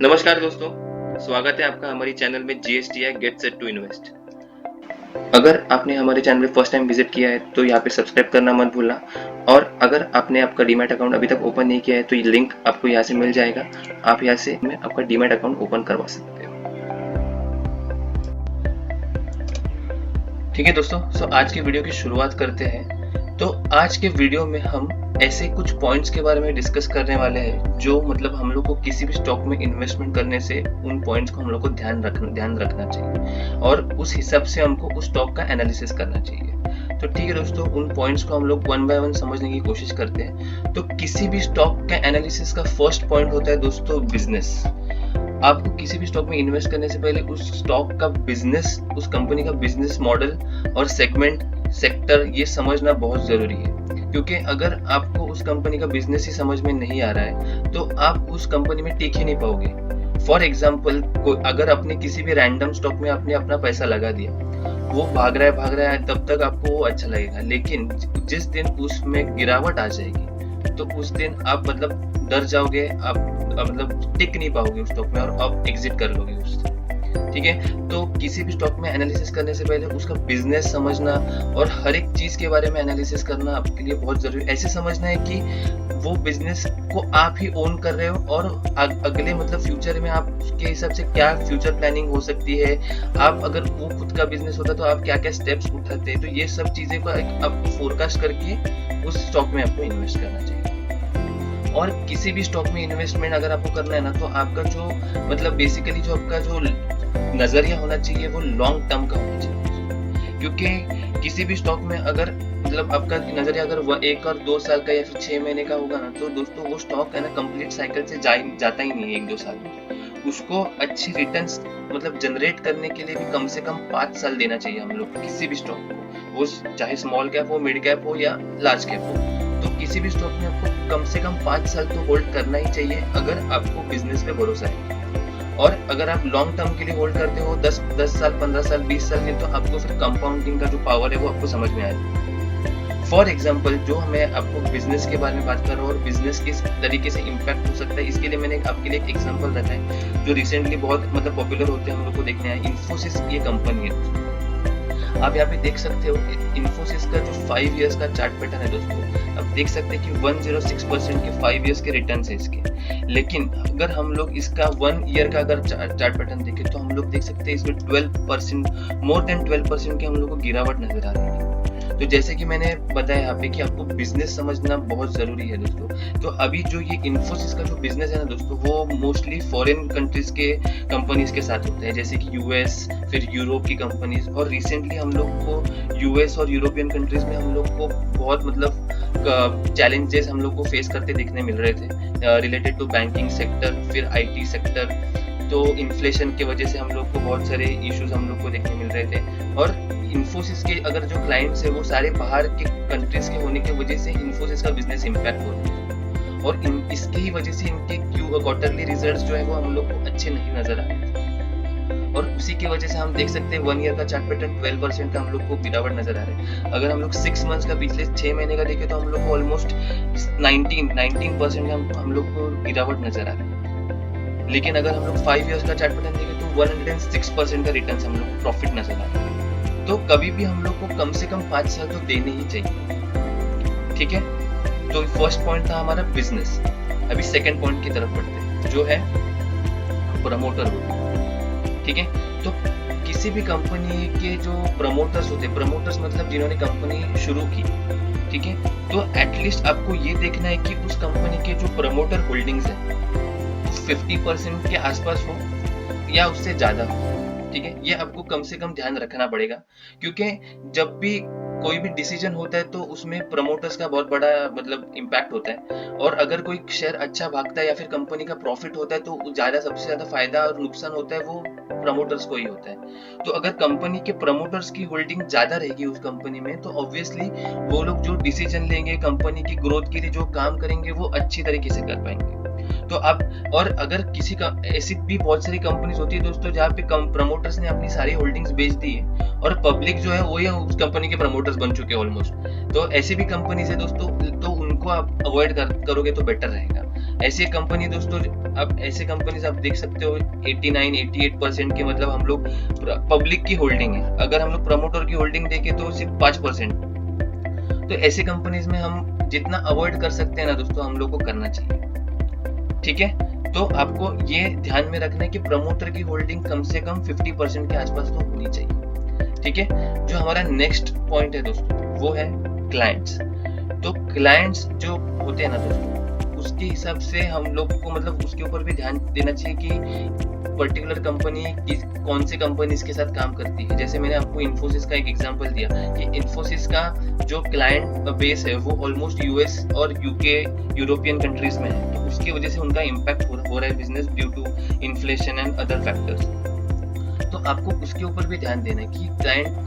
नमस्कार दोस्तों, स्वागत है आपका हमारी चैनल में GSTI get set to invest. अगर आपने हमारे चैनल पे फर्स्ट टाइम विजिट किया है तो यहाँ पे सब्सक्राइब करना मत भूलना। और अगर आपने आपका डीमैट अकाउंट अभी तक ओपन नहीं किया है तो ये लिंक आपको यहाँ से मिल जाएगा। आप यहाँ से में आपका डीमैट अकाउंट ओपन करवा सकते हो। ठीक है दोस्तों, सो आज की वीडियो की शुरुआत करते हैं। तो आज के वीडियो में हम ऐसे कुछ पॉइंट्स के बारे में डिस्कस करने वाले हैं जो मतलब हम लोग को किसी भी स्टॉक में इन्वेस्टमेंट करने से उन पॉइंट्स को हम लोग को ध्यान रखना चाहिए और उस हिसाब से हमको उस स्टॉक का एनालिसिस करना चाहिए। तो ठीक है दोस्तों, उन पॉइंट्स को हम लोग वन बाय वन समझने की कोशिश करते हैं। तो किसी भी स्टॉक का एनालिसिस का फर्स्ट पॉइंट होता है दोस्तों बिजनेस। आपको किसी भी स्टॉक में इन्वेस्ट करने से पहले उस स्टॉक का बिजनेस, उस कंपनी का बिजनेस मॉडल और सेगमेंट, सेक्टर ये समझना बहुत जरूरी है। क्योंकि अगर आपको उस कंपनी का बिजनेस ही समझ में नहीं आ रहा है तो आप उस कंपनी में टिक ही नहीं पाओगे। फॉर एग्जाम्पल, अगर आपने किसी भी रैंडम स्टॉक में आपने अपना पैसा लगा दिया, वो भाग रहा है तब तक आपको वो अच्छा लगेगा, लेकिन जिस दिन उसमें गिरावट आ जाएगी तो उस दिन आप मतलब डर जाओगे, आप मतलब टिक नहीं पाओगे उस स्टॉक में और आप एग्जिट कर लोगे उससे। ठीक है, तो किसी भी स्टॉक में एनालिसिस करने से पहले उसका बिजनेस समझना और हर एक चीज के बारे में एनालिसिस करना आपके लिए बहुत जरूरी है। ऐसे समझना है कि वो बिजनेस को आप ही ओन कर रहे हो और अगले मतलब फ्यूचर में आपके हिसाब से क्या फ्यूचर प्लानिंग हो सकती है। आप अगर वो खुद का बिजनेस होता तो आप क्या क्या स्टेप्स उठाते हैं। तो ये सब चीजें को आपको फोरकास्ट करके उस स्टॉक में आपको इन्वेस्ट करना चाहिए। और किसी भी स्टॉक में इन्वेस्टमेंट अगर आपको करना है ना, तो आपका जो मतलब बेसिकली जो आपका जो नजरिया होना चाहिए वो लॉन्ग टर्म का होना चाहिए। क्योंकि किसी भी स्टॉक में अगर मतलब आपका नजरिया अगर 1 और 2 साल का या फिर 6 महीने का होगा ना, तो दोस्तों वो स्टॉक है ना कंप्लीट साइकिल से जाता ही नहीं है 1-2 साल में। उसको अच्छी रिटर्न्स मतलब जनरेट करने के लिए भी कम से कम 5 साल देना चाहिए हम लोग किसी भी स्टॉक को, वो चाहे स्मॉल कैप हो, मिड कैप हो या लार्ज कैप हो। तो किसी भी स्टॉक में आपको कम से कम 5 साल तो होल्ड करना ही चाहिए अगर आपको बिजनेस पे भरोसा है। और अगर आप लॉन्ग टर्म के लिए होल्ड करते हो 10 साल, 15 साल, 20 साल के, तो आपको फिर कंपाउंडिंग का जो पावर है वो आपको समझ में आएगा। फॉर एग्जाम्पल, जो मैं आपको बिजनेस के बारे में बात कर रहा हूँ और बिजनेस किस तरीके से इम्पैक्ट हो सकता है, इसके लिए मैंने आपके लिए एक एग्जाम्पल रखा है जो रिसेंटली बहुत मतलब पॉपुलर होते हैं, हम लोग को देखने आए। इन्फोसिस ये कंपनी है, आप यहाँ पे देख सकते हो इन्फोसिस का जो 5 इयर्स का चार्ट पैटर्न है दोस्तों, आप देख सकते हैं कि 106% के 5 इयर्स के रिटर्न्स है इसके। लेकिन अगर हम लोग इसका 1 ईयर का अगर चार्ट पैटर्न देखें तो हम लोग देख सकते हैं इसमें 12%, मोर देन 12% की हम लोग को गिरावट नजर आ रही है। तो जैसे कि मैंने बताया यहाँ पे कि आपको बिजनेस समझना बहुत जरूरी है दोस्तों। तो अभी जो ये इन्फोसिस का जो बिजनेस है ना दोस्तों, वो मोस्टली फॉरेन कंट्रीज के कंपनीज के साथ होता है, जैसे कि यूएस, फिर यूरोप की कंपनीज। और रिसेंटली हम लोग को यूएस और यूरोपियन कंट्रीज में हम लोग को बहुत मतलब चैलेंजेस हम लोग को फेस करते दिखने मिल रहे थे रिलेटेड टू बैंकिंग सेक्टर, फिर आईटी सेक्टर। तो इन्फ्लेशन की वजह से हम लोग को बहुत सारे इश्यूज हम लोग को देखने मिल रहे थे। और इन्फोसिस के अगर जो क्लाइंट्स है वो सारे बाहर के कंट्रीज के होने की वजह से इन्फोसिस का बिजनेस इम्पैक्ट हो रहा है। और इसकी ही वजह से इनके क्वार्टरली रिजल्ट्स जो है वो हम लोग को अच्छे नहीं नजर आ रहे। और उसी की वजह से हम देख सकते हैं 1 ईयर का चार्ट पैटर्न 12% का हम लोग को गिरावट नजर आ रहा है। अगर हम लोग 6 मंथ्स का पिछले 6 महीने का देखें तो हम लोग को ऑलमोस्ट 19% का हम लोग को गिरावट नजर आ रहा है। लेकिन अगर हम लोग 5 इयर्स का चार्ट पैटर्न देखें तो 106% का रिटर्न हम लोग को प्रॉफिट नजर आ रहा है। तो कभी भी हम लोग को कम से कम 5 साल तो देने ही चाहिए। ठीक है, तो फर्स्ट पॉइंट था हमारा बिजनेस। अभी सेकंड पॉइंट की तरफ बढ़ते हैं जो है प्रमोटर होल्डिंग। ठीक है, तो किसी भी कंपनी के जो प्रमोटर्स होते हैं, प्रमोटर्स मतलब जिन्होंने कंपनी शुरू की, ठीक है, तो एटलीस्ट आपको ये देखना है कि उस कंपनी के जो प्रमोटर होल्डिंग्स है 50% के आसपास हो या उससे ज्यादा हो। ठीक है, ये आपको कम से कम ध्यान रखना पड़ेगा। क्योंकि जब भी कोई भी डिसीजन होता है तो उसमें प्रमोटर्स का बहुत बड़ा मतलब इम्पैक्ट होता है। और अगर कोई शेयर अच्छा भागता है या फिर कंपनी का प्रॉफिट होता है तो सबसे ज्यादा फायदा और नुकसान होता है वो प्रमोटर्स को ही होता है। तो अगर कंपनी के प्रमोटर्स की होल्डिंग ज्यादा रहेगी उस कंपनी में तो ऑब्वियसली वो लोग जो डिसीजन लेंगे, कंपनी की ग्रोथ के लिए जो काम करेंगे वो अच्छी तरीके से कर पाएंगे। तो अब और अगर किसी का ऐसी भी बहुत सारी कंपनीज होती है दोस्तों जहाँ पे प्रमोटर्स ने अपनी सारी होल्डिंग्स बेच दी है और पब्लिक जो है वो ही उस कंपनी के प्रमोटर्स बन चुके हैं ऑलमोस्ट। तो ऐसी भी कंपनीज है दोस्तों, तो उनको आप अवॉइड करोगे तो बेटर रहेगा। ऐसी कंपनी दोस्तों, आप ऐसे कंपनीज आप देख सकते हो 89-88% के मतलब हम लोग पब्लिक की होल्डिंग है। अगर हम लोग प्रमोटर की होल्डिंग देखें तो सिर्फ 5%। तो ऐसे कंपनीज में हम जितना अवॉइड कर सकते हैं ना दोस्तों, हम लोग को करना चाहिए। ठीक है, तो आपको ये ध्यान में रखना है कि प्रमोटर की होल्डिंग कम से कम 50% के आसपास तो होनी चाहिए। ठीक है, जो हमारा नेक्स्ट पॉइंट है दोस्तों वो है क्लाइंट्स। तो क्लाइंट्स जो होते हैं ना दोस्तों, उसके हिसाब से हम लोग को मतलब उसके ऊपर भी ध्यान देना चाहिए कि पर्टिकुलर कंपनी कौन सी कंपनीज के साथ काम करती है। जैसे मैंने आपको इन्फोसिस का एक एग्जांपल दिया कि इन्फोसिस का जो क्लाइंट बेस है वो ऑलमोस्ट यूएस और यूके यूरोपियन कंट्रीज में है। तो उसकी वजह से उनका इम्पैक्ट हो रहा है business due to inflation and other factors. तो आपको उसके ऊपर भी ध्यान देना है कि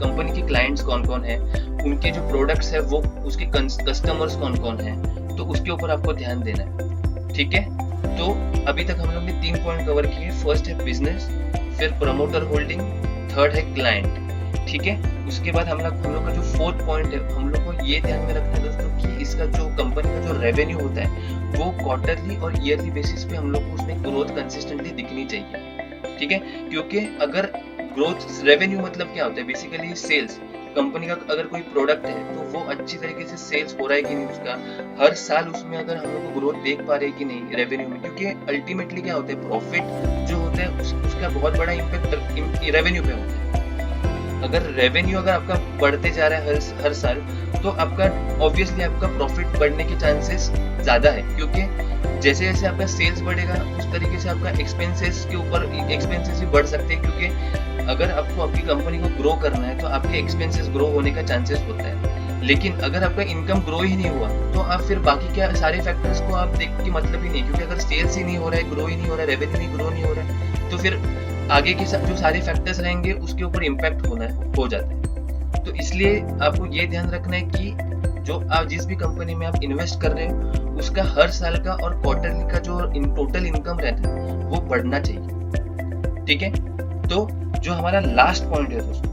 कंपनी के क्लाइंट्स कौन कौन है, उनके जो प्रोडक्ट्स है वो उसके कस्टमर्स कौन कौन है, तो उसके ऊपर आपको ध्यान देना है। ठीक है, तो अभी तक हम लोग ने 3 पॉइंट कवर किए। फर्स्ट है बिजनेस, फिर प्रमोटर होल्डिंग, थर्ड है क्लाइंट। ठीक है, उसके बाद हम लोग का जो 4th पॉइंट है, हम लोग को ये ध्यान में रखना है दोस्तों कि इसका जो कंपनी का जो रेवेन्यू होता है वो क्वार्टरली और ईयरली बेसिस पे हम लोग को उसमें ग्रोथ कंसिस्टेंटली दिखनी चाहिए। ठीक है, क्योंकि अगर ग्रोथ रेवेन्यू मतलब क्या होता है, बेसिकली सेल्स। कंपनी का अगर कोई प्रोडक्ट है तो वो अच्छी तरीके से सेल्स हो रहा है कि नहीं, उसका हर साल उसमें अगर हम लोग को ग्रोथ देख पा रहे हैं कि नहीं रेवेन्यू में। क्योंकि अल्टीमेटली क्या होता है, प्रॉफिट जो होता है उसका बहुत बड़ा इम्पैक्ट रेवेन्यू पे होता है। अगर रेवेन्यू अगर आपका बढ़ते जा रहा है हर साल, तो आपका ऑब्वियसली आपका प्रॉफिट बढ़ने के चांसेस ज्यादा है। क्योंकि जैसे जैसे आपका सेल्स बढ़ेगा उस तरीके से आपका एक्सपेंसेस के ऊपर एक्सपेंसेस भी बढ़ सकते हैं। क्योंकि अगर आपको आपकी कंपनी को ग्रो करना है तो आपके एक्सपेंसेस ग्रो होने का चांसेस होता है। लेकिन अगर आपका इनकम ग्रो ही नहीं हुआ तो आप फिर बाकी क्या सारे फैक्टर्स को आप देख के मतलब ही नहीं। क्योंकि अगर सेल्स ही नहीं हो रहा है, ग्रो ही नहीं हो रहा है, रेवेन्यू ही ग्रो नहीं हो रहा है, तो फिर आगे के जो सारे फैक्टर्स रहेंगे उसके ऊपर इम्पैक्ट हो जाता है। तो इसलिए आपको ये ध्यान रखना है कि जो आप जिस भी कंपनी में आप इन्वेस्ट कर रहे हो उसका हर साल का और क्वार्टरली का जो टोटल इनकम रहता है वो बढ़ना चाहिए। ठीक है, तो जो हमारा लास्ट पॉइंट है दोस्तों,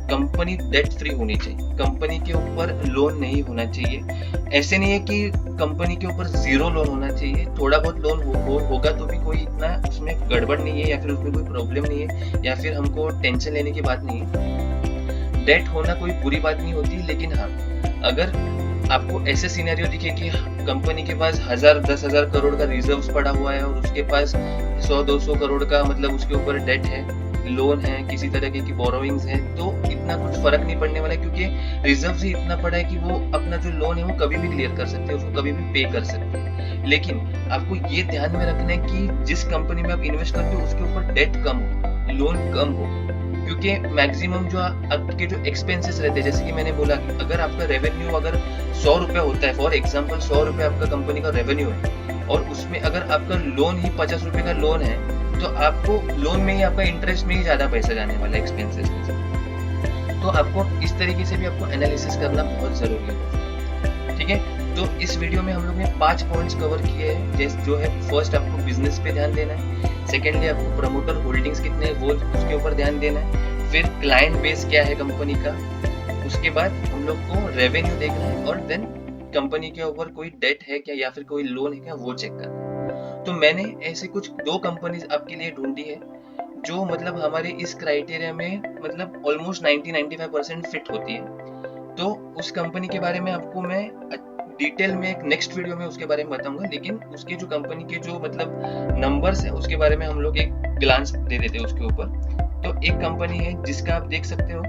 कंपनी डेट फ्री होनी चाहिए। कंपनी के ऊपर लोन नहीं होना चाहिए। ऐसे नहीं है कि कंपनी के ऊपर 0 लोन होना चाहिए। थोड़ा बहुत लोन होगा तो भी कोई इतना उसमें गड़बड़ नहीं है या फिर उसमें कोई प्रॉब्लम नहीं है या फिर हमको टेंशन लेने की बात नहीं है। डेट होना कोई बुरी बात नहीं होती, लेकिन हाँ, अगर आपको ऐसे सिनेरियो दिखे कि कंपनी के पास 1000-10,000 करोड़ का रिजर्व्स पड़ा हुआ है और उसके पास 100-200 करोड़ का मतलब उसके ऊपर डेट है, लोन है, किसी तरह की बोरोइंग्स है, तो इतना कुछ फर्क नहीं पड़ने वाला है। क्योंकि रिजर्व ही इतना पड़ा है कि वो अपना जो लोन है वो कभी भी क्लियर कर सकते हैं, उसको कभी भी पे कर सकते हैं। लेकिन आपको ये ध्यान में रखना है कि जिस कंपनी में आप इन्वेस्ट करते हो उसके ऊपर डेट कम हो, लोन कम हो। क्योंकि मैक्सिमम जो आपके जो एक्सपेंसेस रहते हैं, जैसे कि मैंने बोला कि अगर आपका रेवेन्यू अगर 100 रुपया होता है, फॉर एग्जांपल 100 रुपये आपका कंपनी का रेवेन्यू है और उसमें अगर आपका लोन ही 50 रुपये का लोन है, तो आपको लोन में ही आपका इंटरेस्ट में ही ज्यादा पैसा जाने वाला है एक्सपेंसेस में। तो आपको इस तरीके से भी आपको एनालिसिस करना बहुत जरूरी है। ठीक है, तो इस वीडियो में हम लोग ने 5 पॉइंट्स कवर किए हैं। जैसे जो है, फर्स्ट आपको बिजनेस पे ध्यान देना है, सेकेंडली आपको प्रमोटर होल्डिंग्स कितने हैं वो उसके ऊपर ध्यान देना है, फिर क्लाइंट बेस क्या है कंपनी का, उसके बाद हम लोग को रेवेन्यू देखना है और देन कंपनी के ऊपर कोई डेट है क्या या फिर कोई लोन है क्या वो चेक करना है। तो मैंने ऐसे कुछ 2 कंपनीज आपके लिए ढूंढी है जो मतलब हमारे इस क्राइटेरिया में मतलब ऑलमोस्ट 90-95% फिट होती है। तो उस कंपनी के बारे में आपको मैं डिटेल में एक नेक्स्ट वीडियो में उसके बारे में बताऊंगा, लेकिन उसके जो कंपनी के जो मतलब नंबर्स है उसके बारे में हम लोग एक ग्लांस दे देते हैं उसके ऊपर। तो एक कंपनी है जिसका आप देख सकते हो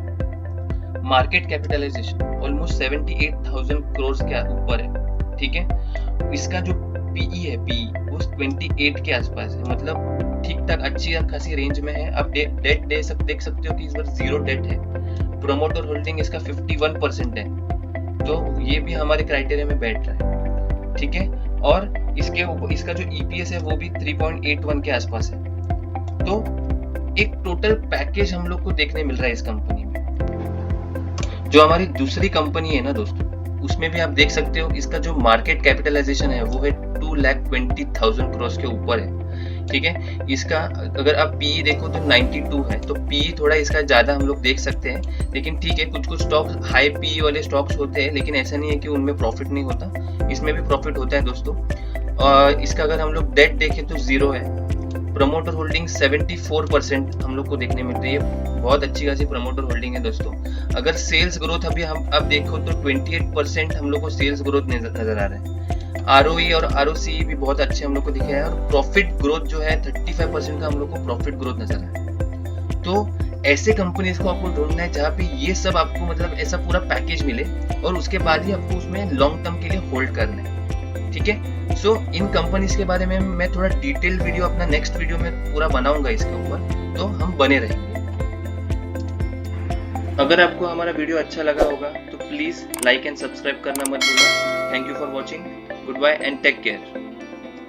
मार्केट कैपिटलाइजेशन ऑलमोस्ट 78,000 करोड़ के ऊपर है। ठीक है, इसका जो पीई है वो 28 के आसपास है, मतलब ठीक ठाक अच्छी खासी रेंज में है। आप डेट देख सकते हो कि इस बार 0 डेट है। प्रोमोटर होल्डिंग इसका 51% है, तो ये भी हमारे क्राइटेरिया में बैठ रहा है। ठीक है, और इसका जो ईपीएस है वो भी 3.81 के आसपास है। तो एक टोटल पैकेज हम लोग को देखने मिल रहा है इस कंपनी में। जो हमारी दूसरी कंपनी है ना दोस्तों, उसमें भी आप देख सकते हो इसका जो मार्केट कैपिटलाइजेशन है वो है 2,20,000 करोड़ के ऊपर है। ठीक है, इसका अगर आप पीई देखो तो 92 है, तो पीई थोड़ा इसका ज्यादा हम लोग देख सकते हैं। लेकिन ठीक है, कुछ स्टॉक्स हाई पीई वाले स्टॉक्स होते हैं, लेकिन ऐसा नहीं है कि उनमें प्रॉफिट नहीं होता, इसमें भी प्रॉफिट होता है दोस्तों। और इसका अगर हम लोग डेट देखें तो 0 है। प्रमोटर होल्डिंग 74% हम लोग को देखने मिलती है, बहुत अच्छी खासी प्रमोटर होल्डिंग है दोस्तों। अगर सेल्स ग्रोथ अभी हम अब देखो तो 28% हम लोग को सेल्स ग्रोथ नजर आ रहा है। आरओई और आरओसी भी बहुत अच्छे हम लोग को दिखे हैं, और प्रॉफिट ग्रोथ जो है 35% का हम लोग को प्रॉफिट ग्रोथ नजर आ रहा है। तो ऐसे कंपनीज को आपको ढूंढना है जहाँ पे ये सब आपको मतलब ऐसा पूरा पैकेज मिले, और उसके बाद ही आपको उसमें लॉन्ग टर्म के लिए होल्ड करना है। ठीक है, सो इन कंपनीज के बारे में मैं थोड़ा डिटेल वीडियो अपना नेक्स्ट वीडियो में पूरा बनाऊंगा इसके ऊपर, तो हम बने रहेंगे। अगर आपको हमारा वीडियो अच्छा लगा होगा तो प्लीज लाइक एंड सब्सक्राइब करना मत भूलना। Thank you for watching, good bye and take care.